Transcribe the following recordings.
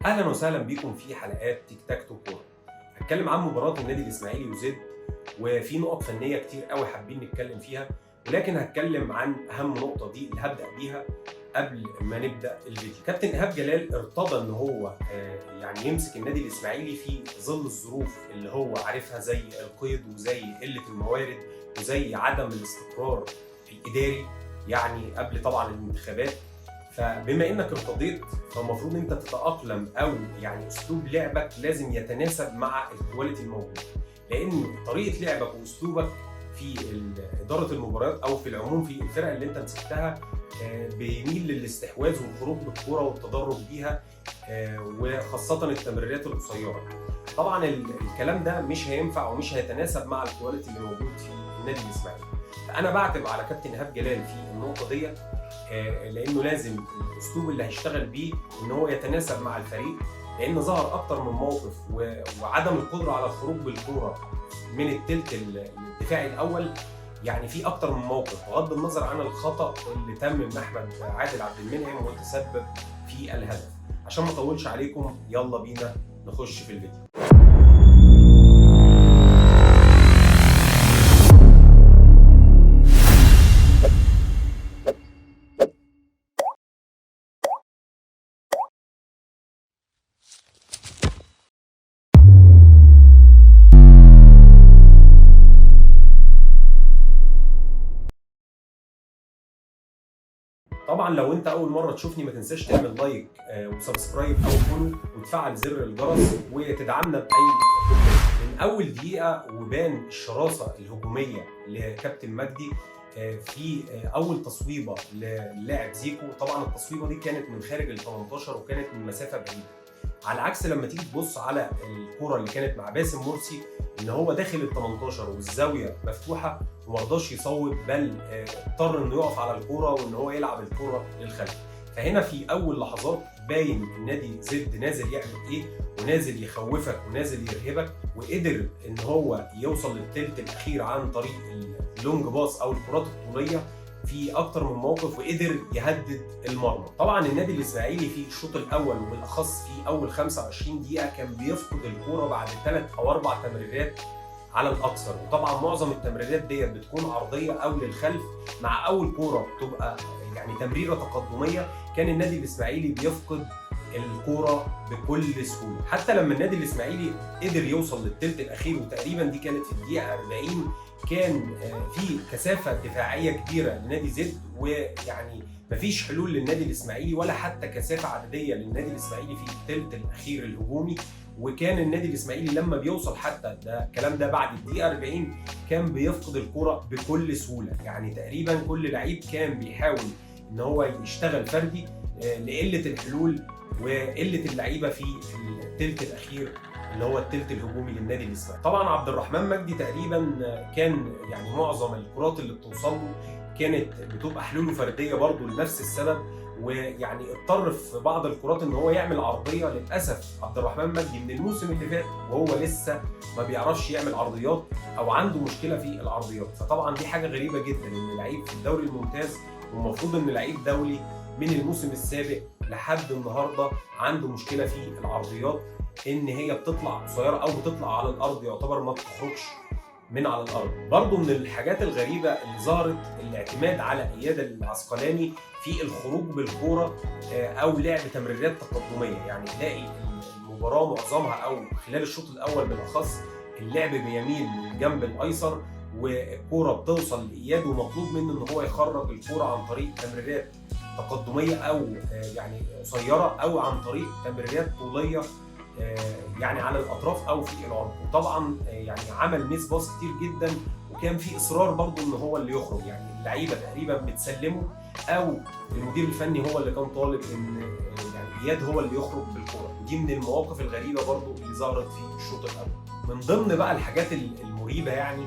اهلا وسهلا بيكم في حلقات تيك تاك تو كوره. هتكلم عن مباراه النادي الاسماعيلي وزد، وفي نقط فنيه كتير قوي حابين نتكلم فيها، ولكن هتكلم عن اهم نقطه دي اللي هبدا بيها قبل ما نبدا الفيديو. كابتن ايهاب جلال ارتضى ان هو يعني يمسك النادي الاسماعيلي في ظل الظروف اللي هو عارفها، زي القيد وزي قله الموارد وزي عدم الاستقرار الاداري، يعني قبل طبعا الانتخابات. فبما انك ارتضيت فالمفروض انت تتاقلم، او يعني اسلوب لعبك لازم يتناسب مع الكواليتي الموجود، لان طريقه لعبك واسلوبك في اداره المباريات او في العموم في الفرق اللي انت مسكتها بيميل للاستحواذ والخروج بالكوره والتدرج بيها، وخاصه التمريرات القصيره. طبعا الكلام ده مش هينفع ومش هيتناسب مع الكواليتي اللي موجود في النادي الاسماعيلي. فانا بعتب على كابتن ايهاب جلال في النقطه ديت، لانه لازم الاسلوب اللي هيشتغل بيه ان هو يتناسب مع الفريق، لان ظهر اكتر من موقف وعدم القدره على الخروج بالكوره من الثلث الدفاعي الاول. يعني في اكتر من موقف بغض النظر عن الخطا اللي تم من احمد عادل عبد المنعم وتسبب في الهدف. عشان ما اطولش عليكم يلا بينا نخش في الفيديو. طبعا لو انت اول مره تشوفني ما تنساش تعمل لايك وسبسكرايب او فولو وتفعل زر الجرس وتدعمنا باي من اول دقيقه. وبان الشراسه الهجوميه لكابتن مجدي في اول تصويبه للاعب زيكو. طبعا التصويبه دي كانت من خارج ال 18 وكانت من مسافه بعيده، على عكس لما تيجي تبص على الكره اللي كانت مع باسم مرسي ان هو داخل ال 18 والزاويه مفتوحه وما رضاش يصوب، بل اضطر انه يقف على الكوره وان هو يلعب الكوره للخلف. فهنا في اول لحظات باين النادي زد نازل يعمل ايه، ونازل يخوفك ونازل يرهبك، وقدر ان هو يوصل للثلث الاخير عن طريق اللونج باص او الكرات الطوليه في اكتر من موقف، وقدر يهدد المرمى. طبعا النادي الاسماعيلي في الشوط الاول وبالاخص في اول 25 دقيقه كان بيفقد الكوره بعد 3 أو 4 تمريرات على الاكثر، وطبعا معظم التمريرات ديت بتكون عرضيه او للخلف. مع اول كوره بتبقى يعني تمريره تقدميه كان النادي الاسماعيلي بيفقد الكوره بكل سهوله. حتى لما النادي الاسماعيلي قدر يوصل للثلث الاخير، وتقريبا دي كانت في الدقيقه 40، كان في كثافه دفاعيه كبيره لنادي زد، ويعني مفيش حلول للنادي الاسماعيلي ولا حتى كثافه عدديه للنادي الاسماعيلي في الثلث الاخير الهجومي. وكان النادي الاسماعيلي لما بيوصل حتى ده الكلام ده بعد الدقيقه 40 كان بيفقد الكره بكل سهوله. يعني تقريبا كل لعيب كان بيحاول ان هو يشتغل فردي لقله الحلول وقله اللعيبه في الثلث الاخير اللي هو الثلث الهجومي للنادي الاسماعيلي. طبعا عبد الرحمن مجدي تقريبا كان يعني معظم الكرات اللي بتوصل له كانت بتبقى حلوله فرديه برضه لنفس السبب، ويعني اضطر في بعض الكرات ان هو يعمل عرضيه. للاسف عبد الرحمن مجدي من الموسم اللي فات وهو لسه ما بيعرفش يعمل عرضيات او عنده مشكله في العرضيات. فطبعا دي حاجه غريبه جدا ان لعيب في الدوري الممتاز والمفروض ان لعيب دولي من الموسم السابق لحد النهارده عنده مشكله في العرضيات، ان هي بتطلع قصيره او بتطلع على الارض، يعتبر ما بتخرجش من على الارض. برضه من الحاجات الغريبه اللي ظهرت الاعتماد على اياد العسقلاني في الخروج بالكوره او لعب تمريرات تقدميه. يعني تلاقي المباراه معظمها او خلال الشوط الاول بالاخص اللعب بيميل للجنب الايسر، والكوره بتوصل لاياد ومطلوب منه ان هو يخرج الكوره عن طريق تمريرات تقدميه او يعني قصيره، او عن طريق تمريرات طوليه يعني على الاطراف او في العمق. وطبعا يعني عمل ميس باص كتير جدا، وكان في اصرار برضه ان هو اللي يخرج. يعني اللعيبه تقريبا بتسلمه او المدير الفني هو اللي كان طالب ان يعني اياد هو اللي يخرج بالكوره. ودي من المواقف الغريبه برضه اللي ظهرت في الشوط الاول. من ضمن بقى الحاجات المريبه يعني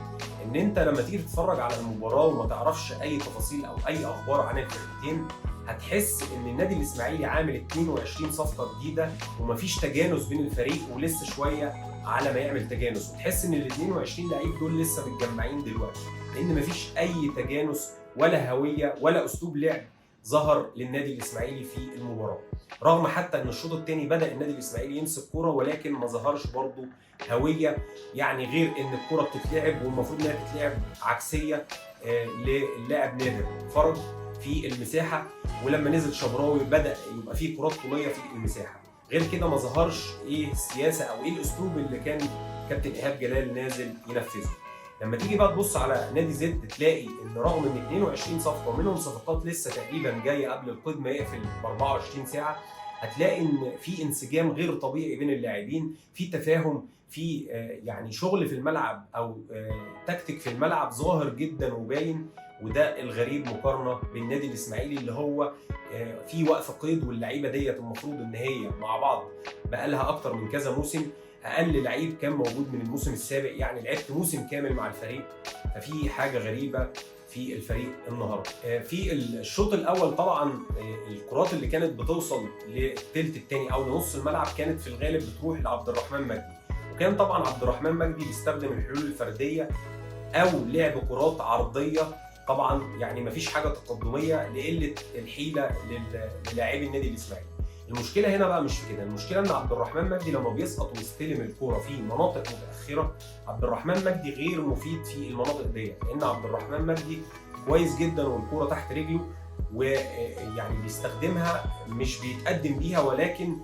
ان انت لما تيجي تتفرج على المباراه وما تعرفش اي تفاصيل او اي اخبار عن الفرقتين، هتحس ان النادي الاسماعيلي عامل 22 صفقه جديده ومفيش تجانس بين الفريق، ولسه شويه على ما يعمل تجانس. وتحس ان ال 22 لعيب دول لسه متجمعين دلوقتي، لان مفيش اي تجانس ولا هويه ولا اسلوب لعب ظهر للنادي الاسماعيلي في المباراه، رغم حتى ان الشوط الثاني بدا النادي الاسماعيلي يمسك كوره ولكن ما ظهرش برضه هويه، يعني غير ان الكوره بتتلعب والمفروض انها تتلعب عكسيه للاعب نادر فرج في المساحه، ولما نزل شبراوي بدا يبقى فيه كرات طوليه في المساحه. غير كده ما ظهرش ايه السياسه او ايه الاسلوب اللي كان كابتن ايهاب جلال نازل ينفذه. لما تيجي بقى تبص على نادي زد تلاقي ان رغم ان 22 صفقه ومنهم صفقات لسه تقريبا جايه قبل القيد ما يقفل ب 24 ساعه، هتلاقي ان في انسجام غير طبيعي بين اللاعبين، في تفاهم، في يعني شغل في الملعب او تكتيك في الملعب ظاهر جدا وباين. وده الغريب مقارنه بالنادي الاسماعيلي اللي هو في وقف قيد، واللعيبه ديت المفروض ان هي مع بعض بقالها اكتر من كذا موسم. اقل لعيب كان موجود من الموسم السابق، يعني لعبت موسم كامل مع الفريق، ففي حاجه غريبه في الفريق النهارده. في الشوط الاول طبعا الكرات اللي كانت بتوصل للثلث الثاني او لنص الملعب كانت في الغالب بتروح لعبد الرحمن مجدي، وكان طبعا عبد الرحمن مجدي بيستخدم الحلول الفرديه او لعب كرات عرضيه. طبعا يعني مفيش حاجه تقدميه لقله الحيله للاعبي النادي الاسماعيلي. المشكله هنا بقى مش في كده، المشكله ان عبد الرحمن مجدي لما بيسقط ويستلم الكوره في مناطق متاخره، عبد الرحمن مجدي غير مفيد في المناطق ديت، لان عبد الرحمن مجدي كويس جدا والكوره تحت رجله ويعني بيستخدمها مش بيتقدم بيها، ولكن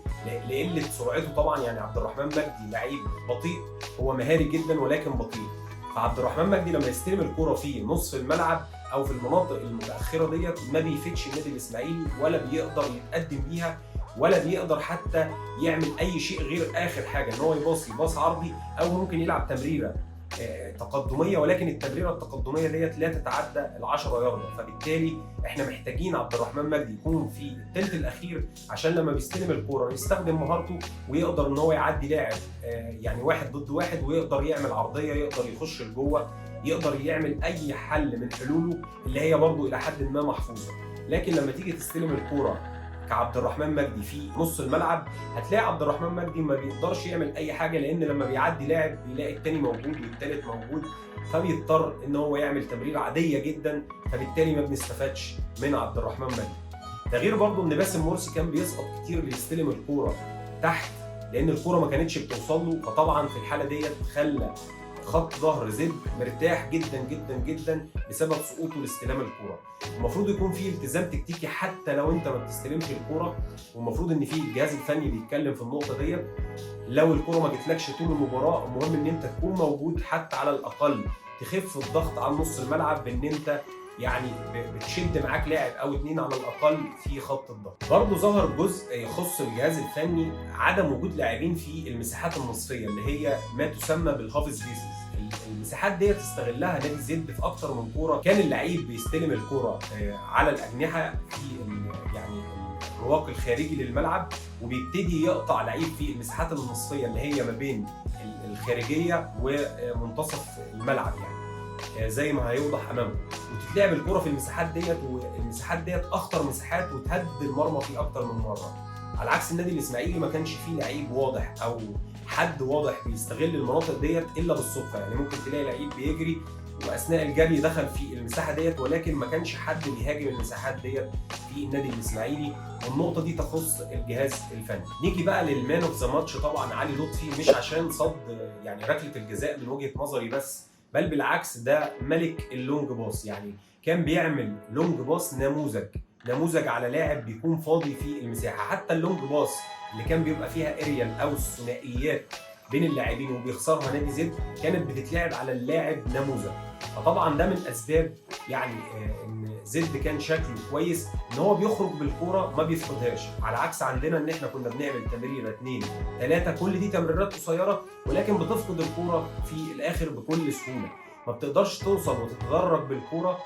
لقله سرعته طبعا. يعني عبد الرحمن مجدي لعيب بطيء، هو مهاري جدا ولكن بطيء، فعبد الرحمن مجدي لما يستلم الكوره في نصف الملعب او في المناطق المتاخره ديت ما بيفيدش النادي الاسماعيلي ولا بيقدر يتقدم بيها ولا بيقدر حتى يعمل اي شيء غير اخر حاجه ان هو باص عرضي او ممكن يلعب تمريره تقدميه، ولكن التمريره التقدميه ديت لا تتعدى ال10 ياردة. فبالتالي احنا محتاجين عبد الرحمن مجدي يكون في الثلث الاخير عشان لما بيستلم الكوره يستخدم مهارته ويقدر ان هو يعدي لاعب يعني واحد ضد واحد، ويقدر يعمل عرضيه، يقدر يخش لجوه، يقدر يعمل اي حل من حلوله اللي هي برضه الى حد ما محفوظه. لكن لما تيجي تستلم الكوره كعبد الرحمن مجدي في نص الملعب هتلاقي عبد الرحمن مجدي ما بيقدرش يعمل اي حاجه، لان لما بيعدي لاعب بيلاقي الثاني موجود والثالث موجود، فبيضطر ان هو يعمل تمريره عاديه جدا، فبالتالي ما بنستفادش من عبد الرحمن مجدي. ده غير برضه ان باسم مرسي كان بيسقط كتير ليستلم الكوره تحت لان الكوره ما كانتش بتوصل له، فطبعا في الحاله ديت خلى خط ظهر زد مرتاح جدا جدا جدا بسبب سقوطه لاستلام الكوره. المفروض يكون في التزام تكتيكي حتى لو انت ما بتستلمش الكوره، والمفروض ان في الجهاز الفني بيتكلم في النقطه ديت. لو الكوره ما جتلكش طول المباراه المهم ان انت تكون موجود حتى على الاقل تخف الضغط على نص الملعب بان انت يعني بتشد معاك لاعب او اتنين على الاقل في خط الضغط. برضه ظهر جزء يخص الجهاز الفني، عدم وجود لاعبين في المساحات النصفيه اللي هي ما تسمى بالهاف سبيسز. المساحات دي تستغلها نادي زد في اكتر من كوره، كان اللعيب بيستلم الكوره على الاجنحه في يعني الرواق الخارجي للملعب، وبيبتدي يقطع لعيب في المساحات النصفيه اللي هي ما بين الخارجيه ومنتصف الملعب، يعني زي ما هيوضح امامكم، وتتلعب الكوره في المساحات ديت، والمساحات ديت اخطر مساحات وتهد المرمى في اكتر من مره. على عكس النادي الاسماعيلي ما كانش فيه لعيب واضح او حد واضح بيستغل المناطق ديت الا بالصدفه، يعني ممكن تلاقي لعيب بيجري واثناء الجري دخل في المساحه ديت، ولكن ما كانش حد بيهاجم المساحات ديت في النادي الاسماعيلي، والنقطه دي تخص الجهاز الفني. نيجي بقى للمان اوف ذا ماتش، طبعا علي لطفي، مش عشان صد يعني ركله الجزاء من وجهه نظري بس، بل بالعكس ده ملك اللونج باص، يعني كان بيعمل لونج باص نموذج على لاعب بيكون فاضي في المساحه. حتى اللونج باص اللي كان بيبقى فيها اريال او الثنائيات بين اللاعبين وبيخسرها نادي زد كانت بتتلعب على اللاعب نموذج. فطبعا ده من اسباب يعني ان زد كان شكله كويس ان هو بيخرج بالكوره ما بيفقدهاش، على عكس عندنا ان احنا كنا بنعمل تمريره 2 3 كل دي تمريرات قصيره ولكن بتفقد الكوره في الاخر بكل سهوله، ما بتقدرش توصل وتتدرج بالكوره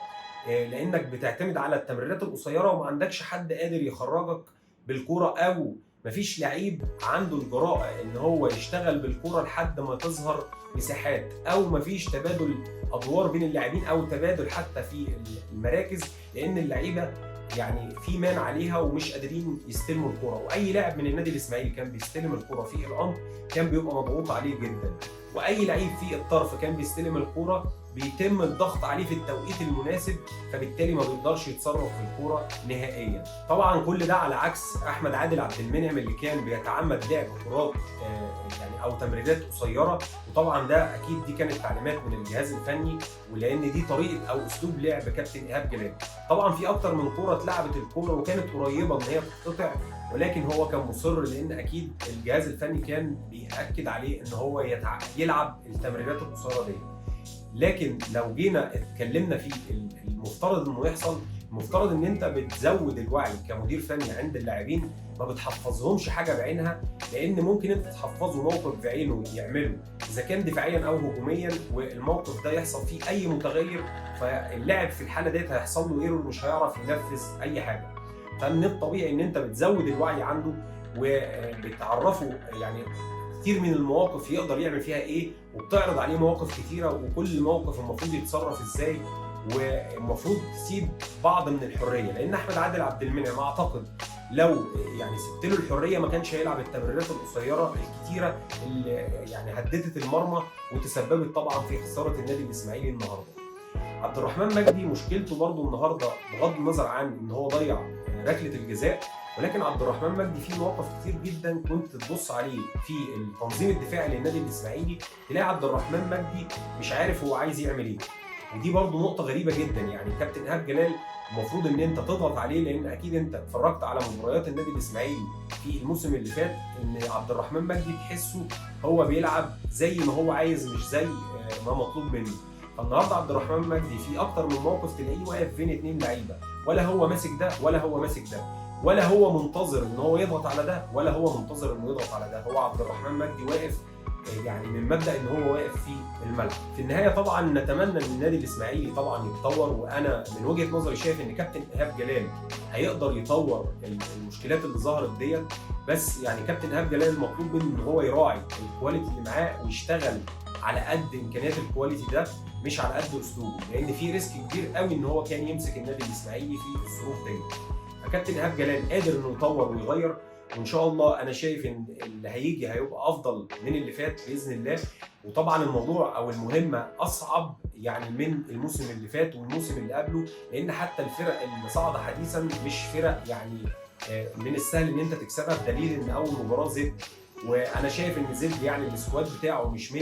لانك بتعتمد على التمريرات القصيره وما عندكش حد قادر يخرجك بالكوره، او مفيش لعيب عنده الجراءه ان هو يشتغل بالكوره لحد ما تظهر مساحات، او مفيش تبادل ادوار بين اللاعبين او تبادل حتى في المراكز، لان اللعيبه يعني في مان عليها ومش قادرين يستلموا الكوره. واي لاعب من النادي الاسماعيلي كان بيستلم الكوره في العمق كان بيبقى مضغوط عليه جدا، واي لعيب في الطرف كان بيستلم الكوره بيتم الضغط عليه في التوقيت المناسب، فبالتالي ما بيقدرش يتصرف في الكوره نهائيا. طبعا كل ده على عكس احمد عادل عبد المنعم اللي كان بيتعمد لعب كرات يعني او تمريرات قصيره، وطبعا ده اكيد دي كانت تعليمات من الجهاز الفني، ولان دي طريقه او اسلوب لعب كابتن ايهاب جلال. طبعا في اكتر من كوره اتلعبت الكوره وكانت قريبه ان هي تتقطع، ولكن هو كان مصر لان اكيد الجهاز الفني كان بيأكد عليه ان هو يلعب التمريرات القصيره دي. لكن لو جينا اتكلمنا في المفترض انه يحصل، المفترض ان انت بتزود الوعي كمدير فني عند اللاعبين، ما بتحفظهمش حاجه بعينها، لان ممكن انت تحفظه موقف بعينه يعمله اذا كان دفاعيا او هجوميا، والموقف ده يحصل فيه اي متغير، فاللاعب في الحاله ديت هيحصل له ايرور، مش هيعرف ينفذ اي حاجه. فمن الطبيعي ان انت بتزود الوعي عنده وبتعرفه يعني كتير من المواقف يقدر يعمل فيها ايه، وبتعرض عليه مواقف كتيره وكل موقف المفروض يتصرف ازاي، والمفروض تسيب بعض من الحريه، لان احمد عادل عبد المنعم اعتقد لو يعني سبت له الحريه ما كانش هيلعب التمريرات القصيره الكتيره اللي يعني هددت المرمى وتسببت طبعا في خساره النادي الاسماعيلي النهارده. عبد الرحمن مجدي مشكلته برضو النهارده بغض النظر عن ان هو ضيع ركله الجزاء، ولكن عبد الرحمن مجدي في مواقف كتير جدا كنت تبص عليه في التنظيم الدفاعي للنادي الاسماعيلي تلاقي عبد الرحمن مجدي مش عارف هو عايز يعمل ايه، ودي برضو نقطه غريبه جدا. يعني كابتن ايهاب جلال المفروض ان انت تضغط عليه، لان اكيد انت اتفرجت على مباريات النادي الاسماعيلي في الموسم اللي فات، ان عبد الرحمن مجدي تحسه هو بيلعب زي ما هو عايز مش زي ما مطلوب منه. فالنهارده عبد الرحمن مجدي في اكتر من موقف تلاقيه واقف بين اتنين لعيبه، ولا هو ماسك ده ولا هو ماسك ده، ولا هو منتظر ان هو يضغط على ده ولا هو منتظر انه يضغط على ده. هو عبد الرحمن مجدي واقف يعني من مبدا ان هو واقف في الملعب. في النهايه طبعا نتمنى ان النادي الاسماعيلي طبعا يتطور، وانا من وجهه نظري شايف ان كابتن ايهاب جلال هيقدر يطور المشكلات اللي ظهرت ديت، بس يعني كابتن ايهاب جلال المطلوب منه ان هو يراعي الكواليتي اللي معاه ويشتغل على قد امكانيات الكواليتي ده مش على قد اسلوبه، لان في ريسك كبير قوي ان هو كان يمسك النادي الاسماعيلي في الظروف دي. فكابتن ايهاب جلال قادر انه يطور ويغير، وان شاء الله انا شايف ان اللي هيجي هيبقى افضل من اللي فات باذن الله. وطبعا الموضوع او المهمه اصعب يعني من الموسم اللي فات والموسم اللي قبله، لان حتى الفرق اللي صاعده حديثا مش فرق يعني من السهل ان انت تكسبها، بدليل ان اول مباراه زد، وانا شايف ان زد يعني السكواد بتاعه مش 100%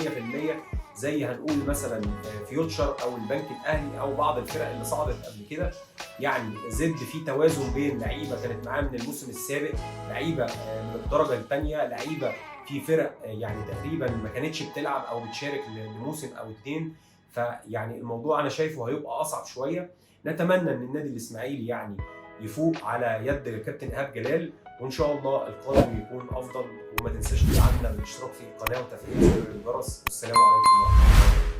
زي هنقول مثلا فيوتشر او البنك الاهلي او بعض الفرق اللي صعدت قبل كده. يعني زد في توازن بين لعيبه كانت معاه من الموسم السابق، لعيبه من الدرجه الثانيه، لعيبه في فرق يعني تقريبا ما كانتش بتلعب او بتشارك لموسم او اتنين. فيعني الموضوع انا شايفه هيبقى اصعب شويه. نتمنى ان النادي الاسماعيلي يعني يفوق على يد الكابتن ايهاب جلال، وان شاء الله القادم يكون افضل. وما تنساش تدعمنا بالاشتراك في القناه وتفعيل زر الجرس. والسلام عليكم.